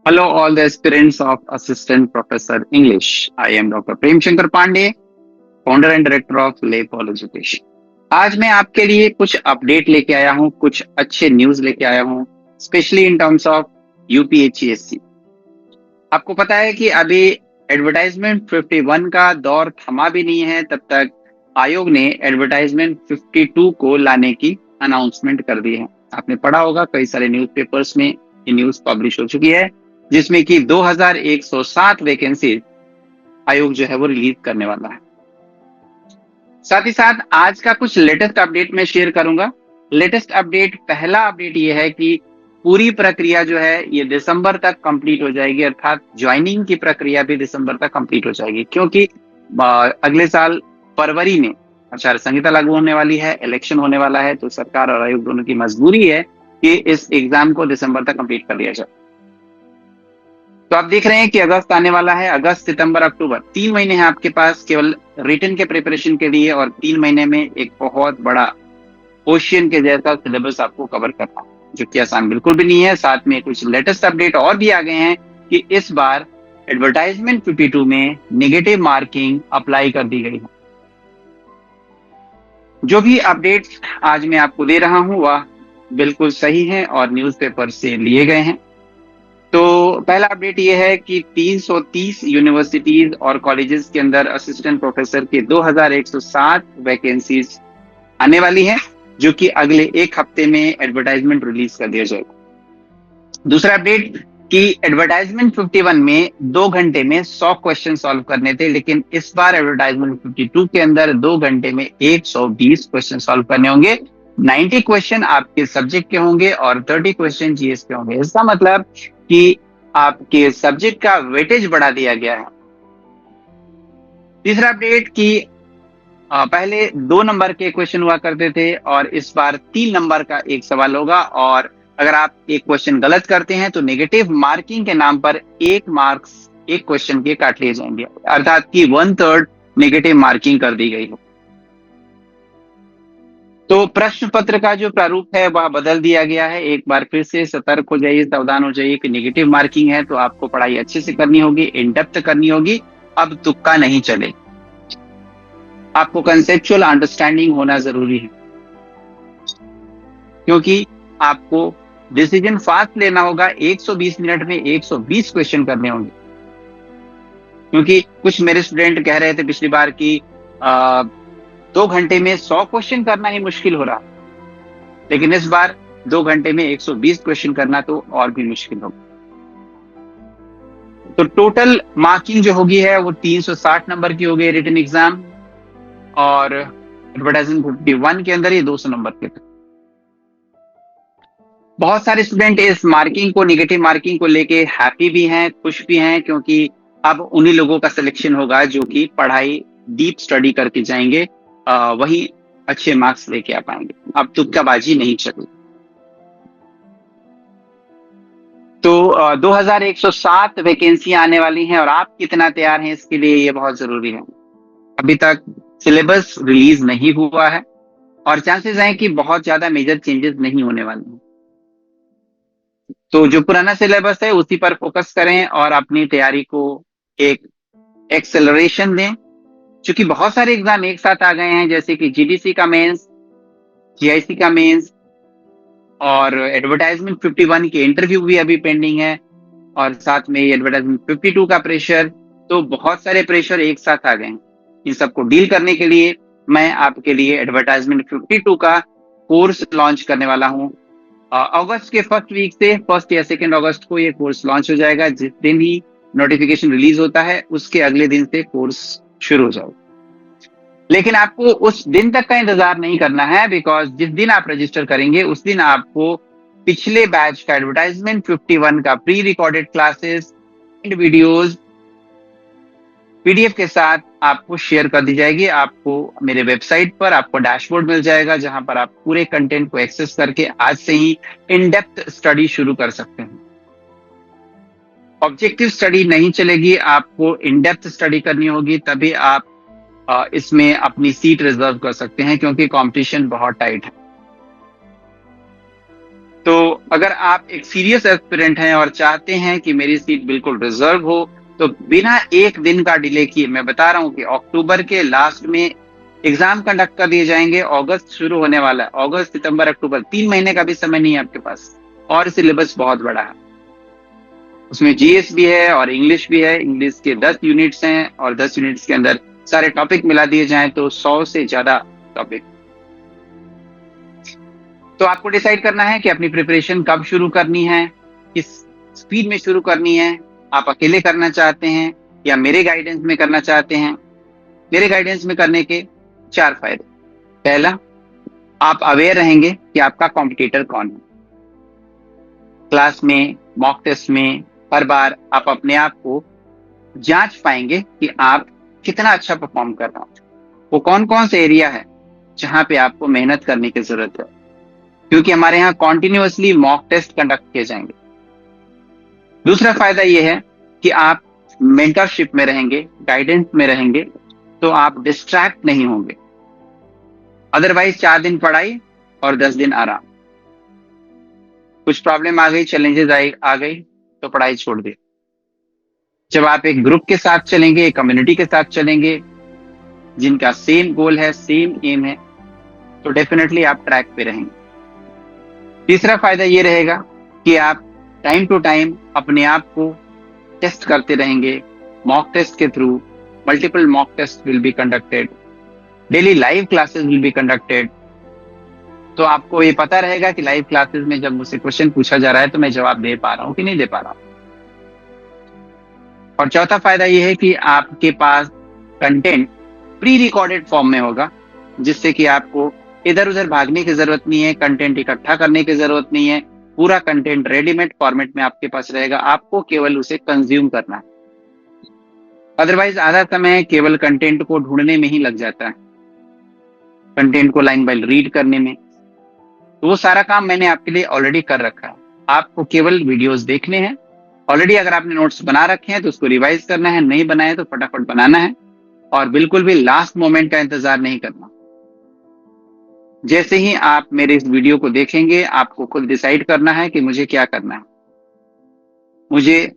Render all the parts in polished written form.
Hello, all the aspirants of Assistant Professor English. I am Dr. Prem Shankar Pandey, founder and director of लेपॉल education. आज मैं आपके लिए कुछ update लेके आया हूँ, कुछ अच्छे न्यूज लेके आया हूँ, स्पेशली इन टर्म्स ऑफ यूपीएचसीएससी। आपको पता है कि अभी एडवर्टाइजमेंट 51 का दौर थमा भी नहीं है, तब तक आयोग ने एडवर्टाइजमेंट 52 को लाने की अनाउंसमेंट कर दी है। आपने पढ़ा होगा, कई सारे न्यूज़पेपर्स में ये न्यूज पब्लिश हो चुकी है, जिसमें कि 2107 वैकेंसी आयोग जो है वो रिलीज करने वाला है। साथ ही साथ आज का कुछ लेटेस्ट अपडेट मैं शेयर करूंगा। लेटेस्ट अपडेट, पहला अपडेट ये है कि पूरी प्रक्रिया जो है ये दिसंबर तक कंप्लीट हो जाएगी, अर्थात ज्वाइनिंग की प्रक्रिया भी दिसंबर तक कंप्लीट हो जाएगी, क्योंकि अगले साल फरवरी में आचार संहिता लागू होने वाली है, इलेक्शन होने वाला है, तो सरकार और आयोग दोनों की मजबूरी है कि इस एग्जाम को दिसंबर तक कंप्लीट कर लिया जाए। तो आप देख रहे हैं कि अगस्त आने वाला है, अगस्त सितंबर अक्टूबर 3 महीने हैं आपके पास केवल रिटन के प्रिपरेशन के लिए, और 3 महीने में एक बहुत बड़ा ओशियन के जैसा सिलेबस आपको कवर करना है, जो कि आसान बिल्कुल भी नहीं है। साथ में कुछ लेटेस्ट अपडेट और भी आ गए हैं कि इस बार एडवर्टाइजमेंट 52 में नेगेटिव मार्किंग अप्लाई कर दी गई है। जो भी अपडेट आज मैं आपको दे रहा हूं वह बिल्कुल सही है और न्यूज़पेपर से लिए गए हैं। तो पहला अपडेट ये है कि 330 यूनिवर्सिटीज और कॉलेजेस के अंदर असिस्टेंट प्रोफेसर के 2107 वैकेंसीज आने वाली है, जो कि अगले एक हफ्ते में एडवर्टाइजमेंट रिलीज कर दिया जाएगा। दूसरा अपडेट कि एडवर्टाइजमेंट 51 में 2 घंटे में 100 क्वेश्चन सॉल्व करने थे, लेकिन इस बार एडवर्टाइजमेंट 52 के अंदर 2 घंटे में 120 क्वेश्चन सॉल्व करने होंगे। 90 क्वेश्चन आपके सब्जेक्ट के होंगे और 30 क्वेश्चन जीएस के होंगे। इसका मतलब कि आपके सब्जेक्ट का वेटेज बढ़ा दिया गया है। तीसरा अपडेट कि पहले 2 नंबर के क्वेश्चन हुआ करते थे और इस बार 3 नंबर का एक सवाल होगा, और अगर आप एक क्वेश्चन गलत करते हैं तो नेगेटिव मार्किंग के नाम पर 1 मार्क्स एक क्वेश्चन के काट लिए जाएंगे, अर्थात कि 1/3 नेगेटिव मार्किंग कर दी गई हो। तो प्रश्न पत्र का जो प्रारूप है वह बदल दिया गया है। एक बार फिर से सतर्क हो जाइए, सावधान हो जाइए कि नेगेटिव मार्किंग है तो आपको पढ़ाई अच्छे से करनी होगी, इन डेप्थ करनी होगी, अब तुक्का नहीं चले। आपको कंसेप्चुअल अंडरस्टैंडिंग होना जरूरी है, क्योंकि आपको डिसीजन फास्ट लेना होगा। 120 मिनट में 120 क्वेश्चन करने होंगे, क्योंकि कुछ मेरे स्टूडेंट कह रहे थे पिछली बार कि 2 घंटे में 100 क्वेश्चन करना ही मुश्किल हो रहा, लेकिन इस बार 2 घंटे में 120 क्वेश्चन करना तो और भी मुश्किल होगा। तो टोटल मार्किंग जो होगी है वो 360 नंबर की होगी रिटन एग्जाम, और एडवर्टाइजमेंट 51 के अंदर ये 200 नंबर के थे। बहुत सारे स्टूडेंट इस मार्किंग को, नेगेटिव मार्किंग को लेके हैप्पी भी हैं, खुश भी हैं, क्योंकि अब उन्हीं लोगों का सिलेक्शन होगा जो कि पढ़ाई डीप स्टडी करके जाएंगे, वही अच्छे मार्क्स लेके आ पाएंगे। अब तुक्काबाजी नहीं चलेगी। तो 2107 वैकेंसी आने वाली हैं, और आप कितना तैयार हैं इसके लिए ये बहुत जरूरी है। अभी तक सिलेबस रिलीज नहीं हुआ है और चांसेस हैं कि बहुत ज्यादा मेजर चेंजेस नहीं होने वाले हैं। तो जो पुराना सिलेबस है उसी पर फोकस करें और अपनी तैयारी को एक एक्सेलरेशन दें, क्योंकि बहुत सारे एग्जाम एक साथ आ गए हैं, जैसे कि जीडीसी का मेंस, जीआईसी का मेंस, और एडवर्टाइजमेंट 51 के इंटरव्यू भी अभी पेंडिंग है, और साथ में एडवर्टाइजमेंट 52 का प्रेशर। तो बहुत सारे प्रेशर एक साथ आ गए हैं। इन सबको डील करने के लिए मैं आपके लिए एडवर्टाइजमेंट 52 का कोर्स लॉन्च करने वाला हूं। अगस्त के फर्स्ट वीक से, 1 या 2 अगस्त को ये कोर्स लॉन्च हो जाएगा। जिस दिन ही नोटिफिकेशन रिलीज होता है उसके अगले दिन से कोर्स शुरू हो जाएगा। लेकिन आपको उस दिन तक का इंतजार नहीं करना है, बिकॉज जिस दिन आप रजिस्टर करेंगे उस दिन आपको पिछले बैच का एडवर्टाइजमेंट 51 का pre recorded classes and videos PDF के साथ आपको शेयर कर दी जाएगी। आपको मेरे वेबसाइट पर आपको डैशबोर्ड मिल जाएगा, जहां पर आप पूरे कंटेंट को एक्सेस करके आज से ही इन डेप्थ स्टडी शुरू कर सकते हैं। ऑब्जेक्टिव स्टडी नहीं चलेगी, आपको इन डेप्थ स्टडी करनी होगी, तभी आप इसमें अपनी सीट रिजर्व कर सकते हैं, क्योंकि कंपटीशन बहुत टाइट है। तो अगर आप एक सीरियस एस्पिरेंट हैं और चाहते हैं कि मेरी सीट बिल्कुल रिजर्व हो, तो बिना एक दिन का डिले किए मैं बता रहा हूं कि अक्टूबर के लास्ट में एग्जाम कंडक्ट कर दिए जाएंगे। अगस्त शुरू होने वाला है, अगस्त सितंबर अक्टूबर, 3 महीने का भी समय नहीं है आपके पास, और सिलेबस बहुत बड़ा है। उसमें जीएस भी है और इंग्लिश भी है। इंग्लिश के 10 यूनिट्स हैं और 10 यूनिट्स के अंदर सारे टॉपिक मिला दिए जाएं तो 100 से ज्यादा टॉपिक। तो आपको डिसाइड करना है कि अपनी प्रिपरेशन कब शुरू करनी है, किस स्पीड में शुरू करनी है। आप अकेले करना चाहते हैं या मेरे गाइडेंस में करना चाहते हैं। मेरे गाइडेंस में करने के 4 फायदे। पहला, आप अवेयर रहेंगे कि आपका कॉम्पिटिटर कौन है। क्लास में, मॉक टेस्ट में हर बार आप अपने आप को जांच पाएंगे कि आप कितना अच्छा परफॉर्म कर रहे हो। वो कौन कौन से एरिया है जहां पे आपको मेहनत करने की जरूरत है, क्योंकि हमारे यहाँ कॉन्टिन्यूअसली मॉक टेस्ट कंडक्ट किए जाएंगे। दूसरा फायदा यह है कि आप मेंटरशिप में रहेंगे, गाइडेंस में रहेंगे, तो आप डिस्ट्रैक्ट नहीं होंगे। अदरवाइज 4 दिन पढ़ाई और 10 दिन आराम। कुछ प्रॉब्लम आ गई, चैलेंजेस आ गई तो पढ़ाई छोड़ दी। जब आप एक ग्रुप के साथ चलेंगे, एक कम्युनिटी के साथ चलेंगे जिनका सेम गोल है, सेम एम है, तो डेफिनेटली आप ट्रैक पे रहेंगे। तीसरा फायदा ये रहेगा कि आप टाइम टू टाइम अपने आप को टेस्ट करते रहेंगे। मॉक टेस्ट के through multiple mock test will be conducted, daily live classes will be conducted. तो आपको ये पता रहेगा कि लाइव क्लासेस में जब मुझसे क्वेश्चन पूछा जा रहा है तो मैं जवाब दे पा रहा हूं कि नहीं दे पा रहा हूं। और चौथा फायदा ये है कि आपके पास कंटेंट प्री रिकॉर्डेड फॉर्म में होगा, जिससे कि आपको इधर उधर भागने की जरूरत नहीं है, कंटेंट इकट्ठा करने की जरूरत नहीं है। पूरा कंटेंट रेडीमेड फॉर्मेट में आपके पास रहेगा, आपको केवल उसे कंज्यूम करना है। अदरवाइज आधा समय केवल कंटेंट को ढूंढने में ही लग जाता है, कंटेंट को लाइन बाय रीड करने में। तो वो सारा काम मैंने आपके लिए ऑलरेडी कर रखा है। आपको केवल वीडियोस देखने हैं। ऑलरेडी अगर आपने नोट्स बना रखे हैं तो उसको रिवाइज करना है, नहीं बनाए तो फटाफट बनाना है, और बिल्कुल भी लास्ट मोमेंट का इंतजार नहीं करना। जैसे ही आप मेरे इस वीडियो को देखेंगे, आपको खुद डिसाइड करना है कि मुझे क्या करना है। मुझे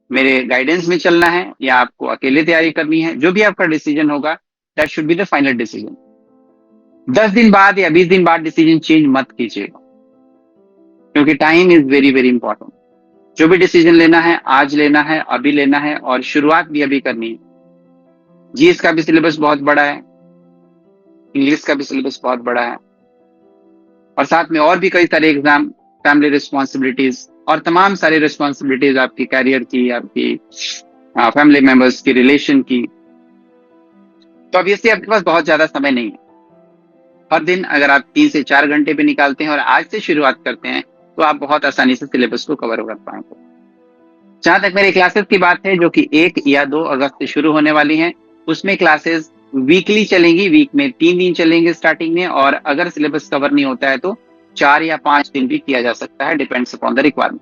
मेरे गाइडेंस में चलना है या आपको अकेले तैयारी करनी है। जो भी आपका डिसीजन होगा, that should be the final decision. 10 दिन बाद या 20 दिन बाद डिसीजन चेंज मत कीजिएगा, क्योंकि time is very very important. जो भी डिसीजन लेना है आज लेना है, अभी लेना है, और शुरुआत भी अभी करनी है। जीएस का भी सिलेबस बहुत बड़ा है, इंग्लिश का भी सिलेबस बहुत बड़ा है, और साथ में और भी कई सारे एग्जाम, फैमिली रिस्पॉन्सिबिलिटीज और तमाम सारी रिस्पॉन्सिबिलिटीज आपकी कैरियर की, आपकी फैमिली मेंबर्स की, रिलेशन की। तो ऑब्वियसली आपके पास बहुत ज्यादा समय नहीं है। हर दिन अगर आप 3 से 4 घंटे पे निकालते हैं और आज से शुरुआत करते हैं तो आप बहुत आसानी से सिलेबस को कवर कर पाएंगे। जहां तक मेरी क्लासेस की बात है, जो कि 1 या 2 अगस्त से शुरू होने वाली हैं, उसमें क्लासेस वीकली चलेंगी। वीक में 3 दिन चलेंगे स्टार्टिंग में, और अगर सिलेबस कवर नहीं होता है तो 4 या 5 दिन भी किया जा सकता है, डिपेंड्स अपॉन द रिक्वायरमेंट।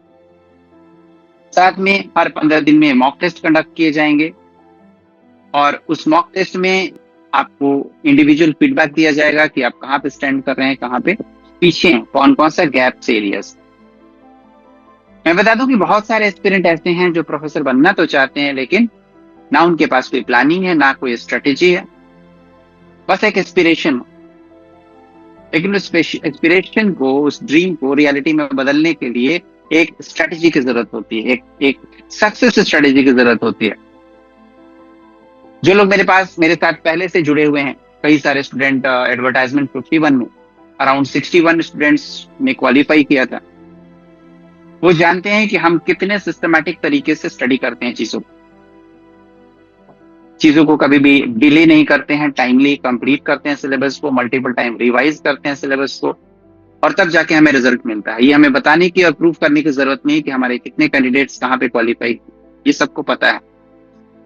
साथ में हर 15 दिन में मॉक टेस्ट कंडक्ट किए जाएंगे, और उस मॉक टेस्ट में आपको इंडिविजुअल फीडबैक दिया जाएगा कि आप कहाँ पे स्टैंड कर रहे हैं, कहाँ पे पीछे हैं, कौन कौन सा गैप्स एरियाज। मैं बता दूं कि बहुत सारे एस्पिरेंट ऐसे हैं जो प्रोफेसर बनना तो चाहते हैं, लेकिन ना उनके पास कोई प्लानिंग है, ना कोई स्ट्रेटेजी है, बस एक एस्पिरेशन। लेकिन उस एस्पिरेशन को, उस ड्रीम को रियलिटी में बदलने के लिए एक स्ट्रेटेजी की जरूरत होती है, एक सक्सेस स्ट्रेटेजी की जरूरत होती है। जो लोग मेरे साथ पहले से जुड़े हुए हैं, कई सारे स्टूडेंट, एडवर्टाइजमेंट 51 में अराउंड 61 स्टूडेंट्स ने क्वालिफाई किया था, वो जानते हैं कि हम कितने सिस्टमैटिक तरीके से स्टडी करते हैं चीजों को कभी भी डिले नहीं करते हैं, टाइमली कंप्लीट करते हैं सिलेबस को, मल्टीपल टाइम रिवाइज करते हैं सिलेबस को, और तब जाके हमें रिजल्ट मिलता है। ये हमें बताने की और प्रूव करने की जरूरत नहीं कि हमारे कितने कैंडिडेट्स कहाँ पे क्वालिफाई, ये सबको पता है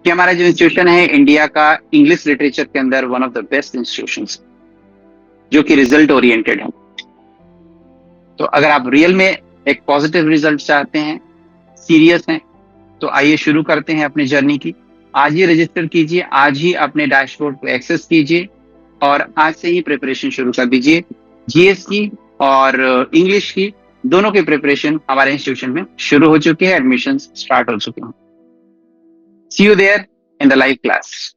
कि हमारा जो इंस्टीट्यूशन है इंडिया का इंग्लिश लिटरेचर के अंदर one of the best institutions, जो कि रिजल्ट ओरिएंटेड है। तो अगर आप रियल में एक पॉजिटिव रिजल्ट चाहते हैं, सीरियस हैं, तो आइए शुरू करते हैं अपनी जर्नी की। आज ही रजिस्टर कीजिए, आज ही अपने डैशबोर्ड को एक्सेस कीजिए, और आज से ही प्रिपरेशन शुरू कर दीजिए जीएस की और इंग्लिश की, दोनों की प्रिपरेशन हमारे इंस्टीट्यूशन में शुरू हो चुकी है, एडमिशन स्टार्ट हो चुके हैं। See you there in the live class.